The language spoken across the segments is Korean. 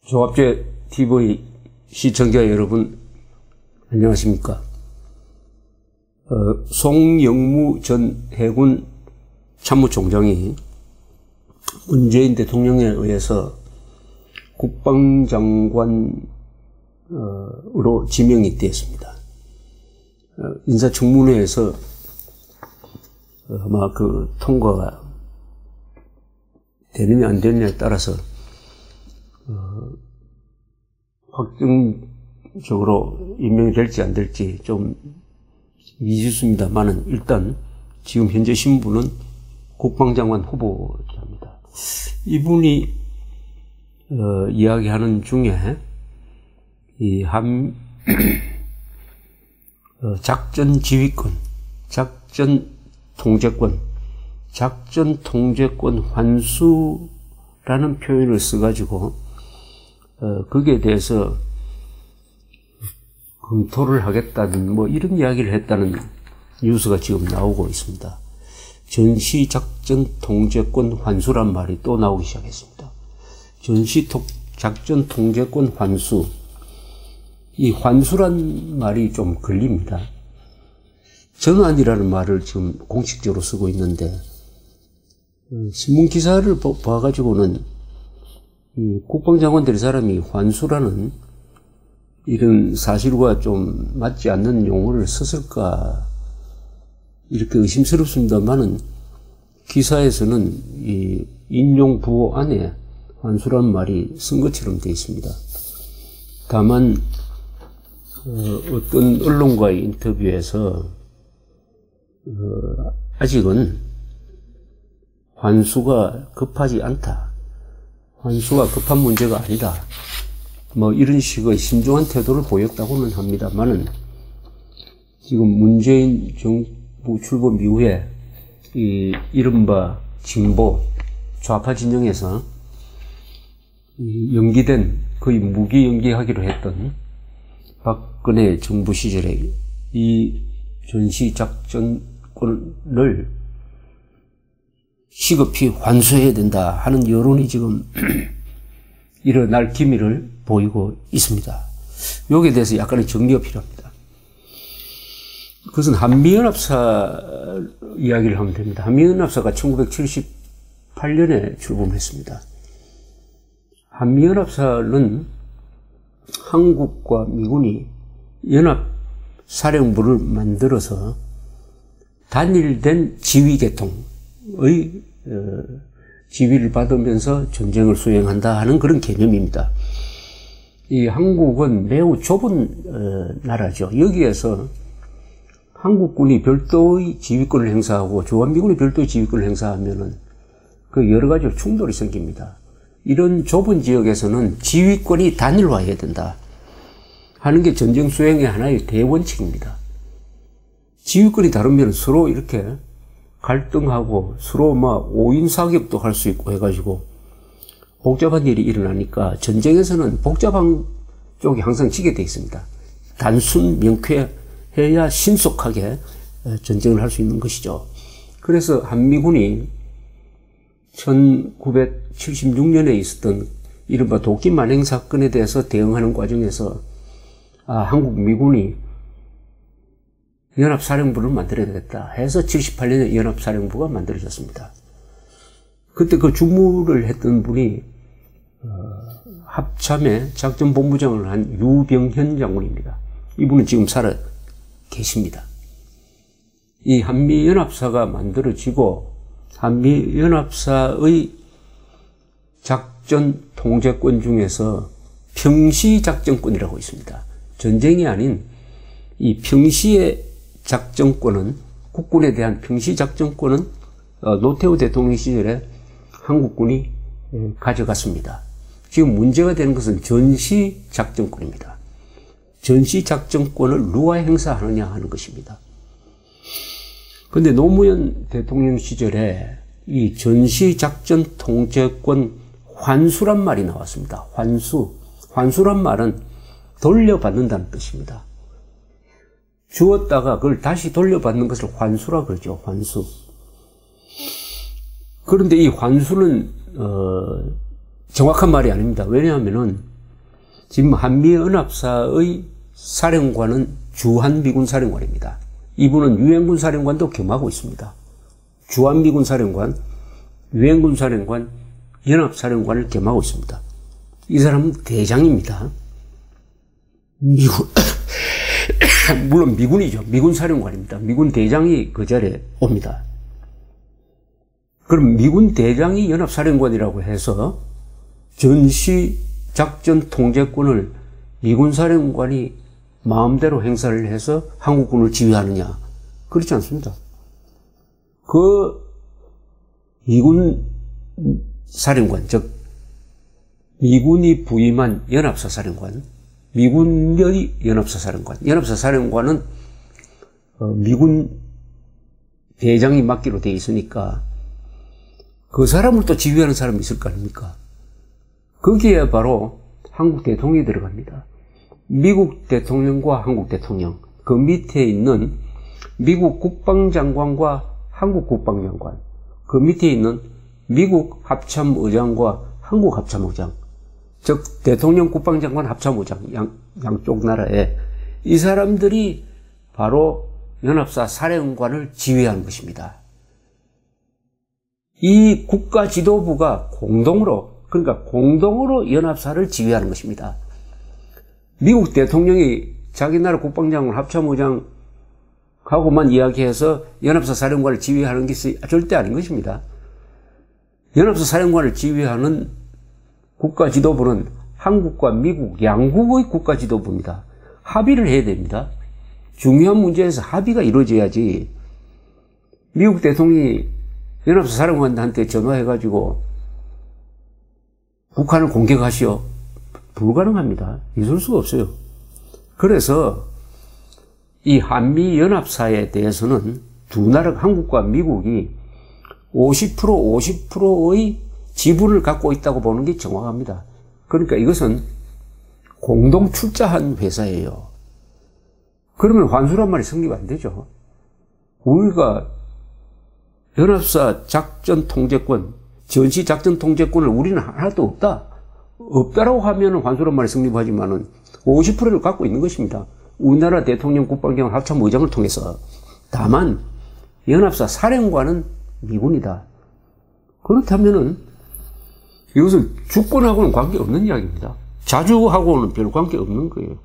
조합제 TV 시청자 여러분, 안녕하십니까? 송영무 전 해군 참모총장이 문재인 대통령에 의해서 국방장관으로 지명이 되었습니다. 인사청문회에서 아마 그 통과가 되느냐 안 되느냐에 따라서 확정적으로 임명이 될지 안 될지 좀 미지수입니다만은 일단 지금 현재 신분은 국방장관 후보자입니다. 이분이 이야기하는 중에 이 작전 지휘권, 작전 통제권, 작전 통제권 환수라는 표현을 써가지고 거기에 대해서 검토를 하겠다는 뭐 이런 이야기를 했다는 뉴스가 지금 나오고 있습니다. 전시 작전 통제권 환수란 말이 또 나오기 시작했습니다. 전시 작전 통제권 환수. 이 환수란 말이 좀 걸립니다. 전환이라는 말을 지금 공식적으로 쓰고 있는데, 신문 기사를 봐가지고는 이 국방장관 될 사람이 환수라는 이런 사실과 좀 맞지 않는 용어를 썼을까, 이렇게 의심스럽습니다만은 기사에서는 이 인용 부호 안에 환수란 말이 쓴 것처럼 되어 있습니다. 다만 어떤 언론과의 인터뷰에서 아직은 환수가 급하지 않다, 환수가 급한 문제가 아니다, 뭐 이런 식의 신중한 태도를 보였다고는 합니다만은 지금 문재인 정부 출범 이후에 이 이른바 진보 좌파 진영에서 연기된, 거의 무기 연기하기로 했던 박근혜 정부 시절에 이 전시작전권을 시급히 환수해야 된다 하는 여론이 지금 일어날 기미를 보이고 있습니다. 여기에 대해서 약간의 정리가 필요합니다. 그것은 한미연합사 이야기를 하면 됩니다. 한미연합사가 1978년에 출범했습니다. 한미연합사는 한국과 미군이 연합사령부를 만들어서 단일된 지휘계통의 지휘를 받으면서 전쟁을 수행한다 하는 그런 개념입니다. 이 한국은 매우 좁은 나라죠. 여기에서 한국군이 별도의 지휘권을 행사하고 주한미군이 별도의 지휘권을 행사하면은 그 여러 가지로 충돌이 생깁니다. 이런 좁은 지역에서는 지휘권이 단일화해야 된다 하는 게 전쟁 수행의 하나의 대원칙입니다. 지휘권이 다르면 서로 이렇게 갈등하고 서로 막 오인사격도 할 수 있고 해가지고 복잡한 일이 일어나니까 전쟁에서는 복잡한 쪽이 항상 지게 돼 있습니다. 단순 명쾌해야 신속하게 전쟁을 할 수 있는 것이죠. 그래서 한미군이 1976년에 있었던 이른바 도끼 만행 사건에 대해서 대응하는 과정에서 한국 미군이 연합사령부를 만들어야 되겠다 해서 78년에 연합사령부가 만들어졌습니다. 그때 그 주무를 했던 분이 합참의 작전본부장을 한 유병현 장군입니다. 이분은 지금 살아 계십니다. 이 한미연합사가 만들어지고 한미연합사의 작전 통제권 중에서 평시작전권이라고 있습니다. 전쟁이 아닌 이 평시의 작전권은, 국군에 대한 평시작전권은 노태우 대통령 시절에 한국군이 가져갔습니다. 지금 문제가 되는 것은 전시작전권입니다. 전시작전권을 누가 행사하느냐 하는 것입니다. 그런데 노무현 대통령 시절에 이 전시작전 통제권 환수란 말이 나왔습니다. 환수란 말은 돌려받는다는 뜻입니다. 주었다가 그걸 다시 돌려받는 것을 환수라 그러죠. 환수. 그런데 이 환수는 정확한 말이 아닙니다. 왜냐하면은 지금 한미연합사의 사령관은 주한미군 사령관입니다. 이분은 유엔군 사령관도 겸하고 있습니다. 주한미군 사령관, 유엔군 사령관, 연합사령관을 겸하고 있습니다. 이 사람은 대장입니다. 미군, 물론 미군이죠. 미군 사령관입니다. 미군 대장이 그 자리에 옵니다. 그럼 미군 대장이 연합사령관이라고 해서 전시 작전 통제권을 미군 사령관이 마음대로 행사를 해서 한국군을 지휘하느냐? 그렇지 않습니다. 그 미군 사령관, 즉 미군이 부임한 연합사 사령관, 미군의 연합사 사령관, 연합사 사령관은 미군 대장이 맡기로 되어 있으니까 그 사람을 또 지휘하는 사람이 있을 거 아닙니까? 거기에 바로 한국 대통령이 들어갑니다. 미국 대통령과 한국 대통령, 그 밑에 있는 미국 국방장관과 한국 국방장관, 그 밑에 있는 미국 합참의장과 한국 합참의장, 즉 대통령 국방장관 합참의장 양쪽 나라에 이 사람들이 바로 연합사 사령관을 지휘하는 것입니다. 이 국가 지도부가 공동으로 연합사를 지휘하는 것입니다. 미국 대통령이 자기 나라 국방장관 합참의장하고만 이야기해서 연합사 사령관을 지휘하는 것이 절대 아닌 것입니다. 연합사 사령관을 지휘하는 국가 지도부는 한국과 미국 양국의 국가 지도부입니다. 합의를 해야 됩니다. 중요한 문제에서 합의가 이루어져야지. 미국 대통령이 연합사 사령관한테 전화해가지고 북한을 공격하시오. 불가능합니다. 있을 수가 없어요. 그래서 이 한미연합사에 대해서는 두 나라, 한국과 미국이 50%의 지분을 갖고 있다고 보는 게 정확합니다. 그러니까 이것은 공동 출자한 회사예요. 그러면 환수란 말이 성립 안 되죠. 우리가 연합사 작전 통제권, 전시 작전 통제권을 우리는 하나도 없다라고 하면 환수란 말이 성립하지만은 50%를 갖고 있는 것입니다. 우리나라 대통령 국방장관 합참의장을 통해서. 다만 연합사 사령관은 미군이다. 그렇다면은 이것은 주권하고는 관계없는 이야기입니다. 자주하고는 별 관계없는 거예요.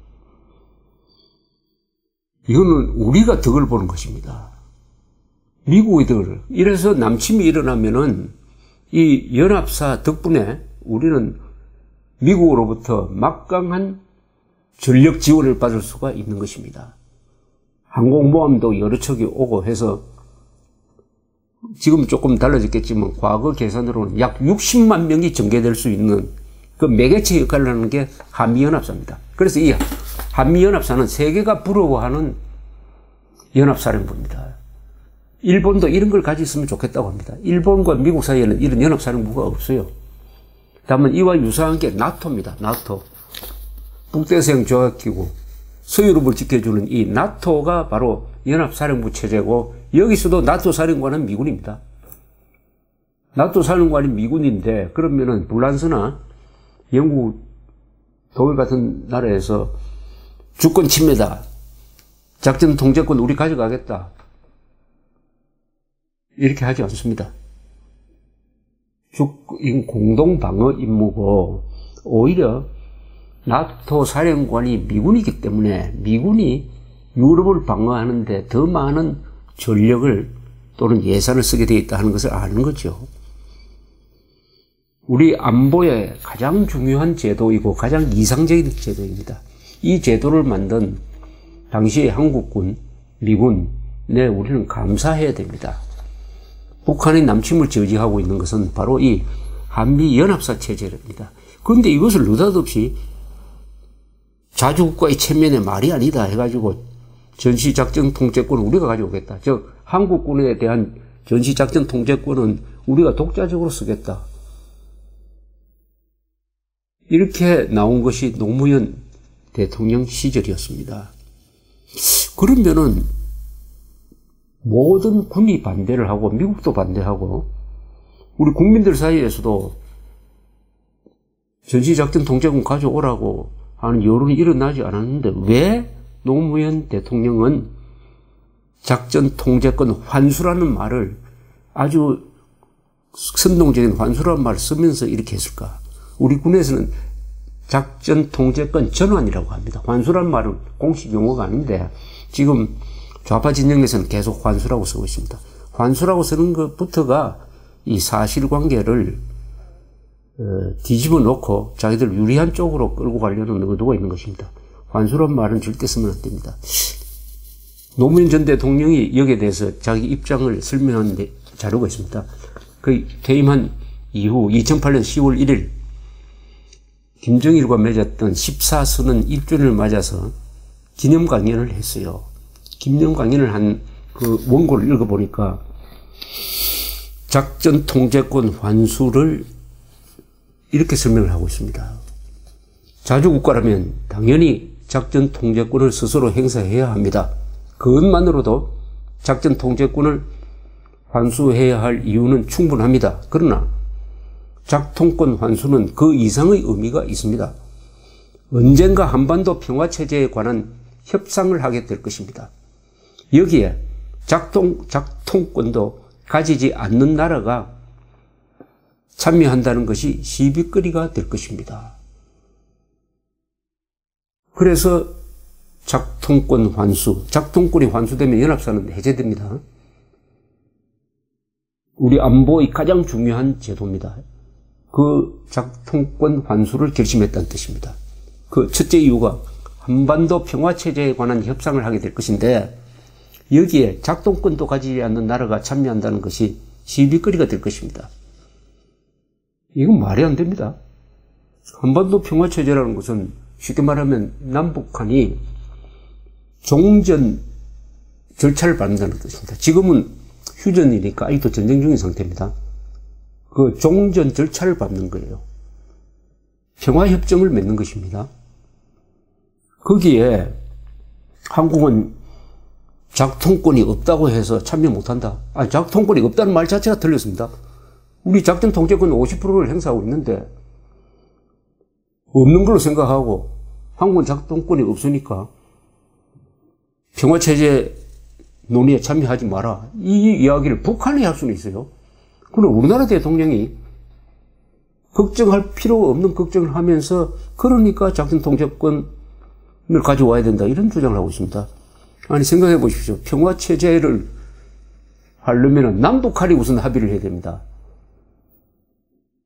이거는 우리가 덕을 보는 것입니다. 미국의 덕을. 이래서 남침이 일어나면은 이 연합사 덕분에 우리는 미국으로부터 막강한 전력 지원을 받을 수가 있는 것입니다. 항공모함도 여러 척이 오고 해서 지금 조금 달라졌겠지만 과거 계산으로는 약 60만 명이 전개될 수 있는 그 매개체 역할을 하는 게 한미연합사입니다. 그래서 이 한미연합사는 세계가 부러워하는 연합사령부입니다. 일본도 이런 걸 가졌으면 좋겠다고 합니다. 일본과 미국 사이에는 이런 연합사령부가 없어요. 다만 이와 유사한 게 나토입니다. 나토. 북대서양 조약기구, 서유럽을 지켜주는 이 나토가 바로 연합사령부 체제고 여기서도 나토 사령관은 미군입니다. 나토 사령관이 미군인데 그러면은 불란서나 영국, 독일 같은 나라에서 주권 침해다. 작전 통제권 우리 가져가겠다. 이렇게 하지 않습니다. 공동 방어 임무고 오히려 나토 사령관이 미군이기 때문에 미군이 유럽을 방어하는데 더 많은 전력을 또는 예산을 쓰게 되어 있다 하는 것을 아는 거죠. 우리 안보의 가장 중요한 제도이고 가장 이상적인 제도입니다. 이 제도를 만든 당시의 한국군, 미군에 우리는 감사해야 됩니다. 북한의 남침을 저지하고 있는 것은 바로 이 한미연합사 체제입니다. 그런데 이것을 느닷없이 자주국가의 체면에 말이 아니다 해가지고 전시작전 통제권을 우리가 가져오겠다. 즉 한국군에 대한 전시작전 통제권은 우리가 독자적으로 쓰겠다. 이렇게 나온 것이 노무현 대통령 시절이었습니다. 그러면은 모든 군이 반대를 하고 미국도 반대하고 우리 국민들 사이에서도 전시작전 통제권 가져오라고 하는 여론이 일어나지 않았는데 왜 노무현 대통령은 작전 통제권 환수라는 말을 아주 선동적인 환수라는 말을 쓰면서 이렇게 했을까? 우리 군에서는 작전 통제권 전환이라고 합니다. 환수라는 말은 공식 용어가 아닌데 지금 좌파 진영에서는 계속 환수라고 쓰고 있습니다. 환수라고 쓰는 것부터가 이 사실관계를 뒤집어 놓고 자기들 유리한 쪽으로 끌고 가려는 의도가 있는 것입니다. 환수란 말은 절대 쓰면 안 됩니다. 노무현 전 대통령이 여기에 대해서 자기 입장을 설명한 자료가 있습니다. 그 퇴임한 이후 2008년 10월 1일 김정일과 맺었던 14선언 1주년을 맞아서 기념 강연을 했어요. 기념 강연을 한 그 원고를 읽어보니까 작전 통제권 환수를 이렇게 설명을 하고 있습니다. 자주국가라면 당연히 작전 통제권을 스스로 행사해야 합니다. 그것만으로도 작전 통제권을 환수해야 할 이유는 충분합니다. 그러나 작통권 환수는 그 이상의 의미가 있습니다. 언젠가 한반도 평화체제에 관한 협상을 하게 될 것입니다. 여기에 작통권도 가지지 않는 나라가 참여한다는 것이 시비거리가 될 것입니다. 그래서 작통권 환수, 작통권이 환수되면 연합사는 해제됩니다. 우리 안보의 가장 중요한 제도입니다. 그 작통권 환수를 결심했다는 뜻입니다. 그 첫째 이유가 한반도 평화체제에 관한 협상을 하게 될 것인데 여기에 작동권도 가지지 않는 나라가 참여한다는 것이 시비거리가 될 것입니다. 이건 말이 안 됩니다. 한반도 평화체제라는 것은 쉽게 말하면 남북한이 종전 절차를 밟는다는 뜻입니다. 지금은 휴전이니까 아직도 전쟁 중인 상태입니다. 그 종전 절차를 밟는 거예요. 평화협정을 맺는 것입니다. 거기에 한국은 작통권이 없다고 해서 참여 못한다. 아니, 작통권이 없다는 말 자체가 틀렸습니다. 우리 작전 통제권 50%를 행사하고 있는데 없는 걸로 생각하고 한국은 작동권이 없으니까 평화체제 논의에 참여하지 마라. 이 이야기를 북한이 할 수는 있어요. 그럼 우리나라 대통령이 걱정할 필요 없는 걱정을 하면서 그러니까 작전 통제권을 가져와야 된다. 이런 주장을 하고 있습니다. 아니 생각해 보십시오. 평화체제를 하려면 남북한이 우선 합의를 해야 됩니다.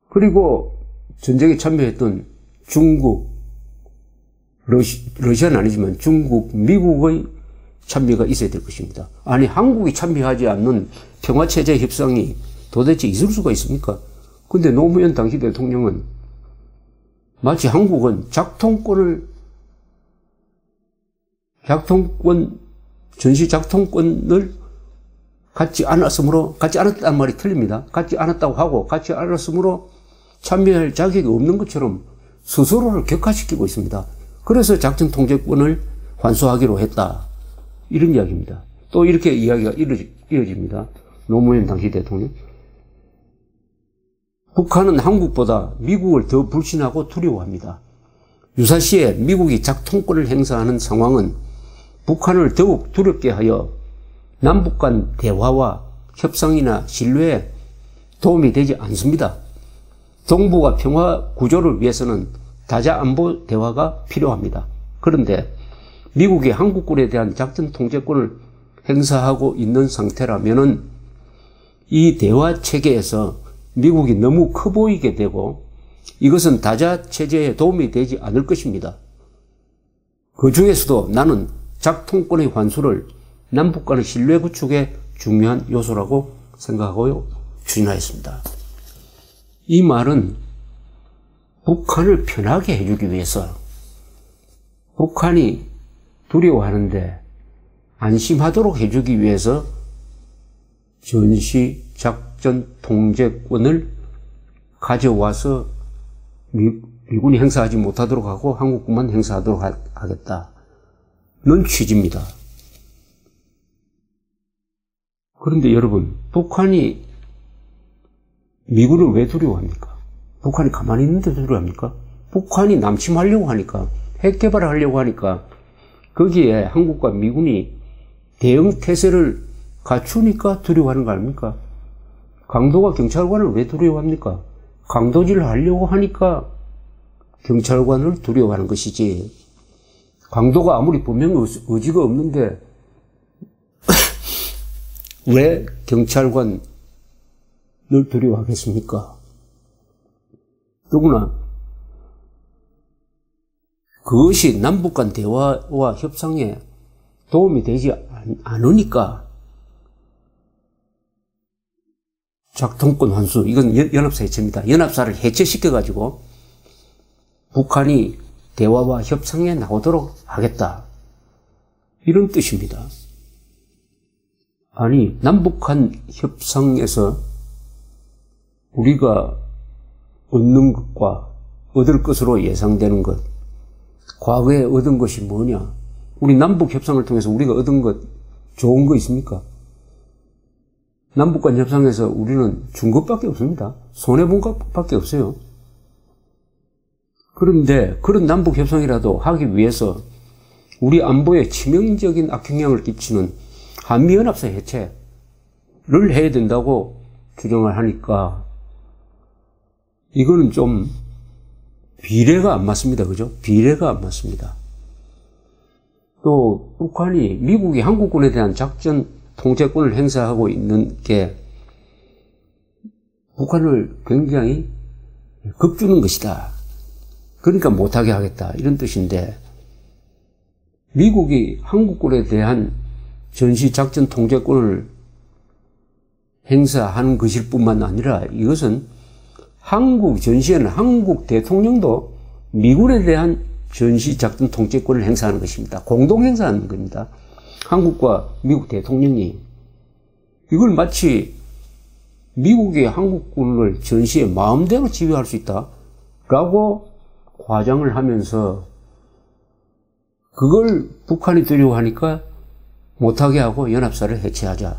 그리고 전쟁에 참여했던 중국, 러시아는 아니지만 중국, 미국의 참여가 있어야 될 것입니다. 아니 한국이 참여하지 않는 평화체제 협상이 도대체 있을 수가 있습니까? 근데 노무현 당시 대통령은 마치 한국은 전시 작통권을 갖지 않았다는 말이 틀립니다. 갖지 않았다고 하고 갖지 않았으므로 참여할 자격이 없는 것처럼 스스로를 격화시키고 있습니다. 그래서 작전 통제권을 환수하기로 했다. 이런 이야기입니다. 또 이렇게 이야기가 이어집니다. 노무현 당시 대통령. 북한은 한국보다 미국을 더 불신하고 두려워합니다. 유사시에 미국이 작통권을 행사하는 상황은 북한을 더욱 두렵게 하여 남북 간 대화와 협상이나 신뢰에 도움이 되지 않습니다. 동북아 평화 구조를 위해서는 다자 안보 대화가 필요합니다. 그런데 미국이 한국군에 대한 작전 통제권을 행사하고 있는 상태라면은 이 대화 체계에서 미국이 너무 커 보이게 되고 이것은 다자 체제에 도움이 되지 않을 것입니다. 그 중에서도 나는 작통권의 환수를 남북 간의 신뢰 구축의 중요한 요소라고 생각하고 추진하였습니다. 이 말은 북한을 편하게 해주기 위해서 북한이 두려워하는데 안심하도록 해주기 위해서 전시 작전 통제권을 가져와서 미군이 행사하지 못하도록 하고 한국군만 행사하도록 하겠다는 취지입니다. 그런데 여러분, 북한이 미군을 왜 두려워합니까? 북한이 가만히 있는데 두려워합니까? 북한이 남침하려고 하니까 핵 개발을 하려고 하니까 거기에 한국과 미군이 대응 태세를 갖추니까 두려워하는 거 아닙니까? 강도가 경찰관을 왜 두려워합니까? 강도질을 하려고 하니까 경찰관을 두려워하는 것이지. 강도가 아무리 분명히 의지가 없는데 왜 경찰관을 두려워하겠습니까? 더구나 그것이 남북 간 대화와 협상에 도움이 되지 않으니까 작동권 환수, 이건 연합사 해체입니다. 연합사를 해체시켜가지고 북한이 대화와 협상에 나오도록 하겠다. 이런 뜻입니다. 아니, 남북한 협상에서 우리가 얻는 것과 얻을 것으로 예상되는 것, 과거에 얻은 것이 뭐냐? 우리 남북 협상을 통해서 우리가 얻은 것, 좋은 거 있습니까? 남북 간 협상에서 우리는 준 것밖에 없습니다. 손해본 것밖에 없어요. 그런데 그런 남북 협상이라도 하기 위해서 우리 안보에 치명적인 악영향을 끼치는 한미연합사 해체를 해야 된다고 주장을 하니까 이거는 좀 비례가 안 맞습니다. 그죠? 비례가 안 맞습니다. 또 북한이 미국이 한국군에 대한 작전 통제권을 행사하고 있는 게 북한을 굉장히 겁주는 것이다. 그러니까 못하게 하겠다. 이런 뜻인데 미국이 한국군에 대한 전시작전 통제권을 행사하는 것일 뿐만 아니라 이것은 한국 전시에는 한국 대통령도 미군에 대한 전시작전 통제권을 행사하는 것입니다. 공동 행사하는 겁니다. 한국과 미국 대통령이 이걸 마치 미국이 한국군을 전시에 마음대로 지휘할 수 있다라고 과장을 하면서 그걸 북한이 두려워하니까 못하게 하고 연합사를 해체하자.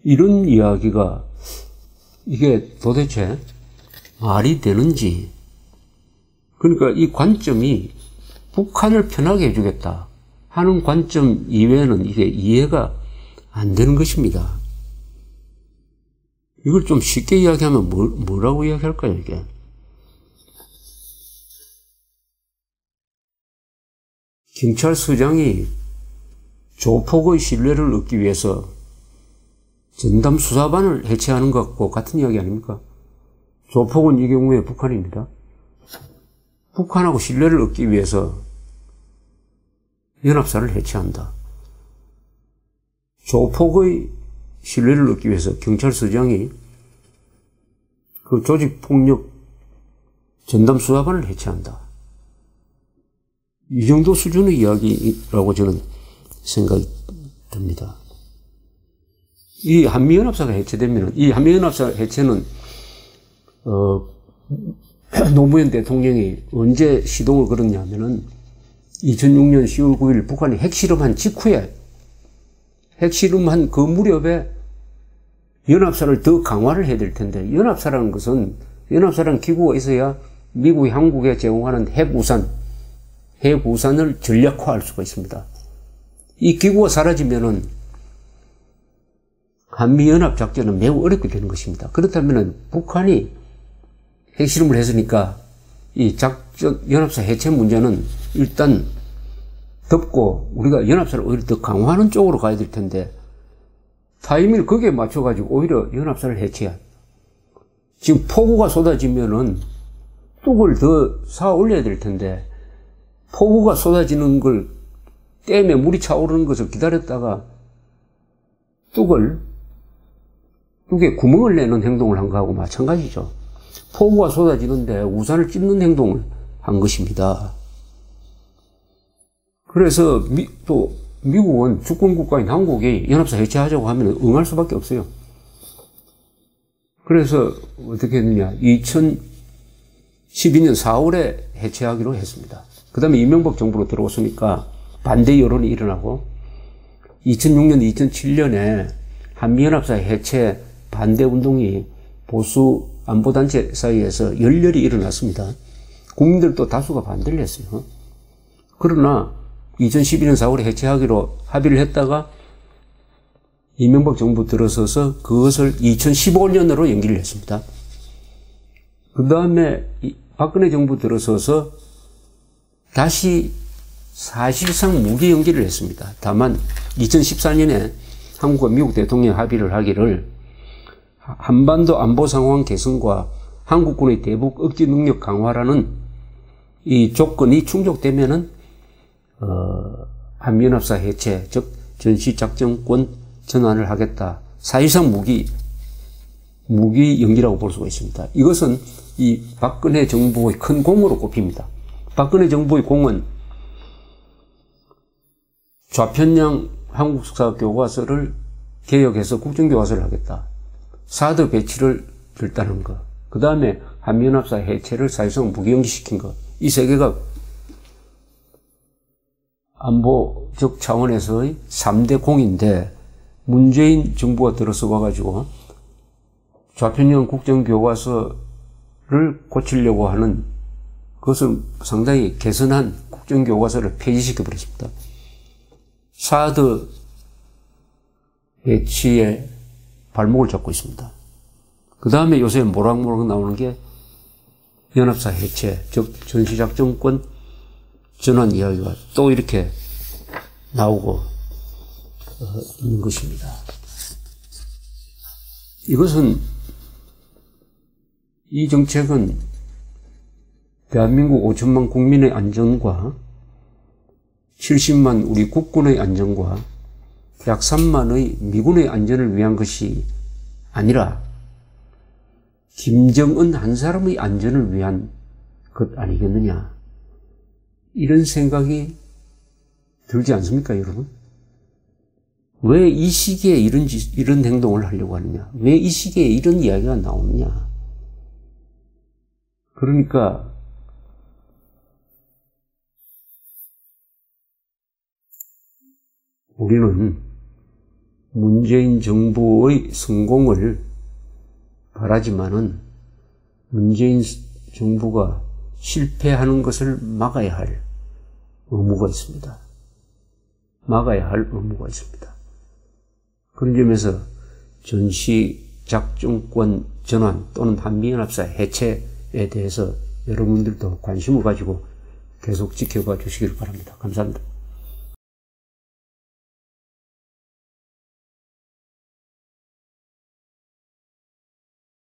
이런 이야기가 이게 도대체 말이 되는지. 그러니까 이 관점이 북한을 편하게 해주겠다 하는 관점 이외에는 이게 이해가 안 되는 것입니다. 이걸 좀 쉽게 이야기하면 뭐라고 이야기할까요, 이게? 경찰서장이 조폭의 신뢰를 얻기 위해서 전담 수사반을 해체하는 것과 같은 이야기 아닙니까? 조폭은 이 경우에 북한입니다. 북한하고 신뢰를 얻기 위해서 연합사를 해체한다. 조폭의 신뢰를 얻기 위해서 경찰서장이 그 조직폭력 전담 수사반을 해체한다. 이 정도 수준의 이야기라고 저는 생각이 듭니다. 이 한미연합사가 해체되면, 이 한미연합사 해체는, 노무현 대통령이 언제 시동을 걸었냐면은 2006년 10월 9일 북한이 핵실험한 직후에, 핵실험한 그 무렵에 연합사를 더 강화를 해야 될 텐데, 연합사라는 것은, 연합사라는 기구가 있어야 미국이 한국에 제공하는 핵우산을 전략화할 수가 있습니다. 이 기구가 사라지면은 한미연합작전은 매우 어렵게 되는 것입니다. 그렇다면 북한이 핵실험을 했으니까 이 연합사 해체 문제는 일단 덮고 우리가 연합사를 오히려 더 강화하는 쪽으로 가야 될 텐데 타이밍을 거기에 맞춰가지고 오히려 연합사를 해체해. 지금 폭우가 쏟아지면은 뚝을 더 쌓아 올려야 될 텐데 폭우가 쏟아지는 걸 댐에 물이 차오르는 것을 기다렸다가 뚝에 구멍을 내는 행동을 한 거하고 마찬가지죠. 폭우가 쏟아지는데 우산을 찢는 행동을 한 것입니다. 그래서 또 미국은 주권국가인 한국이 연합사 해체하자고 하면 응할 수밖에 없어요. 그래서 어떻게 했느냐. 2012년 4월에 해체하기로 했습니다. 그 다음에 이명박 정부로 들어왔으니까 반대 여론이 일어나고 2006년, 2007년에 한미연합사 해체 반대 운동이 보수 안보단체 사이에서 열렬히 일어났습니다. 국민들도 다수가 반대를 했어요. 그러나 2012년 4월에 해체하기로 합의를 했다가 이명박 정부 들어서서 그것을 2015년으로 연기를 했습니다. 그 다음에 박근혜 정부 들어서서 다시 사실상 무기 연기를 했습니다. 다만 2014년에 한국과 미국 대통령 합의를 하기를 한반도 안보 상황 개선과 한국군의 대북 억지 능력 강화라는 이 조건이 충족되면은 한미연합사 해체, 즉 전시작전권 전환을 하겠다. 사실상 무기 연기라고 볼 수가 있습니다. 이것은 이 박근혜 정부의 큰 공으로 꼽힙니다. 박근혜 정부의 공은 좌편양 한국사 교과서를 개혁해서 국정교과서를 하겠다. 사드 배치를 결단한 것. 그 다음에 한미연합사 해체를 사실상 무기연기시킨 것. 이 세 개가 안보적 차원에서의 3대 공인데 문재인 정부가 들어서 와가지고 좌편양 국정교과서를 고치려고 하는 그것을 상당히 개선한 국정교과서를 폐지시켜버렸습니다. 사드 배치에 발목을 잡고 있습니다. 그 다음에 요새 모락모락 나오는 게 연합사 해체, 즉 전시작전권 전환 이야기가 또 이렇게 나오고 있는 것입니다. 이 정책은 대한민국 5천만 국민의 안전과 70만 우리 국군의 안전과 약 3만의 미군의 안전을 위한 것이 아니라 김정은 한 사람의 안전을 위한 것 아니겠느냐. 이런 생각이 들지 않습니까, 여러분? 왜 이 시기에 이런 행동을 하려고 하느냐? 왜 이 시기에 이런 이야기가 나오느냐? 그러니까 우리는 문재인 정부의 성공을 바라지만은 문재인 정부가 실패하는 것을 막아야 할 의무가 있습니다. 막아야 할 의무가 있습니다. 그런 점에서 전시작전권 전환 또는 한미연합사 해체에 대해서 여러분들도 관심을 가지고 계속 지켜봐 주시길 바랍니다. 감사합니다.